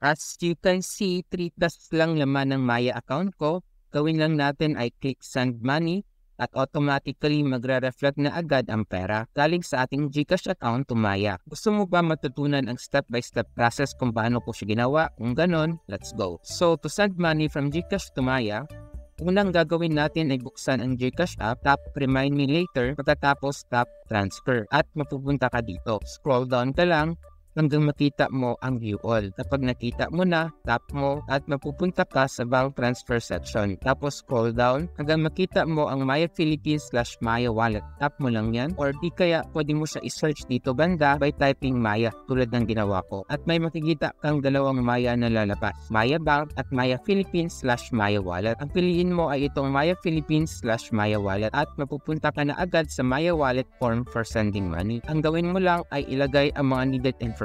As you can see, 3 pesos lang laman ng Maya account ko. Gawin lang natin ay click send money at automatically magre-reflect na agad ang pera galing sa ating GCash account to Maya. Gusto mo ba matutunan ang step-by-step process kung paano ko siya ginawa? Kung ganon, let's go. So to send money from GCash to Maya, unang gagawin natin ay buksan ang GCash app, tap remind me later, pagkatapos tap transfer at mapupunta ka dito. Scroll down ka lang hanggang makita mo ang view all. Kapag nakita mo na, tap mo at mapupunta ka sa bank transfer section. Tapos scroll down hanggang makita mo ang Maya Philippines /Maya Wallet. Tap mo lang yan or di kaya pwede mo siya i-search dito banda by typing Maya tulad ng ginawa ko. At may makikita kang dalawang Maya na lalabas. Maya Bank at Maya Philippines /Maya Wallet. Ang piliin mo ay itong Maya Philippines /Maya Wallet at mapupunta ka na agad sa Maya Wallet form for sending money. Ang gawin mo lang ay ilagay ang mga needed information.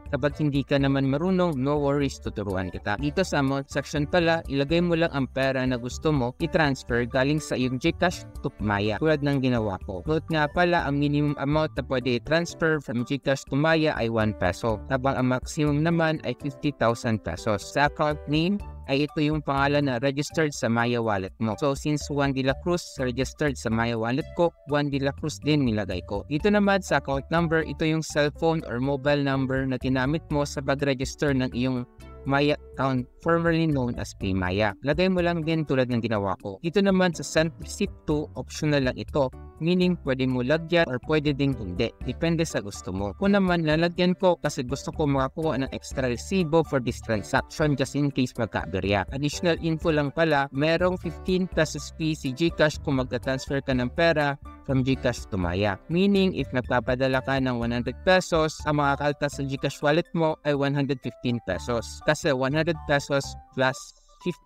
Kapag hindi ka naman marunong, no worries, tuturuan kita. Dito sa amount section pala, ilagay mo lang ang pera na gusto mo i-transfer galing sa iyong GCash to Maya tulad ng ginawa ko. Note nga pala, ang minimum amount na pwede i-transfer from GCash to Maya ay 1 peso, habang ang maximum naman ay 50,000 pesos. Sa account name, ay ito yung pangalan na registered sa Maya Wallet mo. So since Juan de la Cruz registered sa Maya Wallet ko, Juan de la Cruz din nilagay ko. Dito naman sa account number, ito yung cellphone or mobile number na ginamit mo sa pag-register ng iyong Maya account, formerly known as PayMaya. Lagay mo lang din tulad ng ginawa ko. Dito naman sa send receipt to, optional lang ito. Meaning, pwede mo lagyan or pwede ding hindi. Depende sa gusto mo. Kung naman, lalagyan ko kasi gusto ko makakuha ng extra resibo for this transaction just in case magkaaberya. Additional info lang pala, merong 15 pesos fee si GCash kung magta-transfer ka ng pera from GCash to Maya. Meaning, if nagpapadala ka ng 100 pesos, ang makakaltas sa GCash wallet mo ay 115 pesos. Kasi 100 pesos plus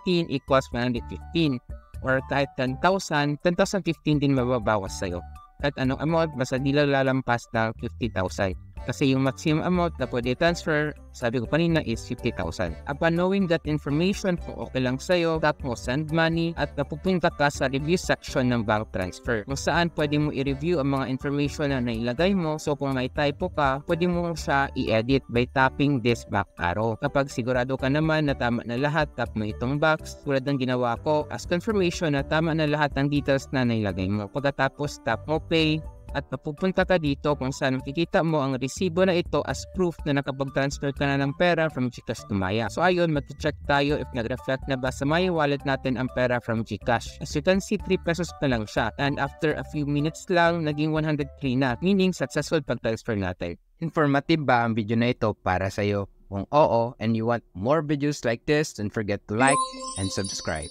15 equals 115. Or kahit 10,000, 10,015 din mababawas sa'yo. Kahit anong amount, basta di lalampas ng 50,000. Kasi yung maximum amount na pwede transfer, sabi ko kanina is 50,000. Upon knowing that information, kung okay lang sa'yo, tap mo send money at napupunta ka sa review section ng bank transfer. Kung saan pwede mo i-review ang mga information na nailagay mo. So kung may typo ka, pwede mo siya i-edit by tapping this back arrow. Kapag sigurado ka naman na tama na lahat, tap mo itong box tulad ng ginawa ko as confirmation na tama na lahat ng details na nailagay mo. Pagkatapos tap mo pay, at mapupunta ka dito kung saan makikita mo ang resibo na ito as proof na nakapag-transfer ka na ng pera from GCash to Maya. So ayun, mag-check tayo if nag-reflect na ba sa Maya wallet natin ang pera from GCash. As you can see, 3 pesos pa lang siya. And after a few minutes lang, naging 103 na. Meaning, successful pag-transfer natin. Informative ba ang video na ito para sa'yo? Kung oo, and you want more videos like this, don't forget to like and subscribe.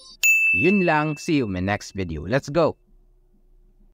Yun lang, see you in my next video. Let's go!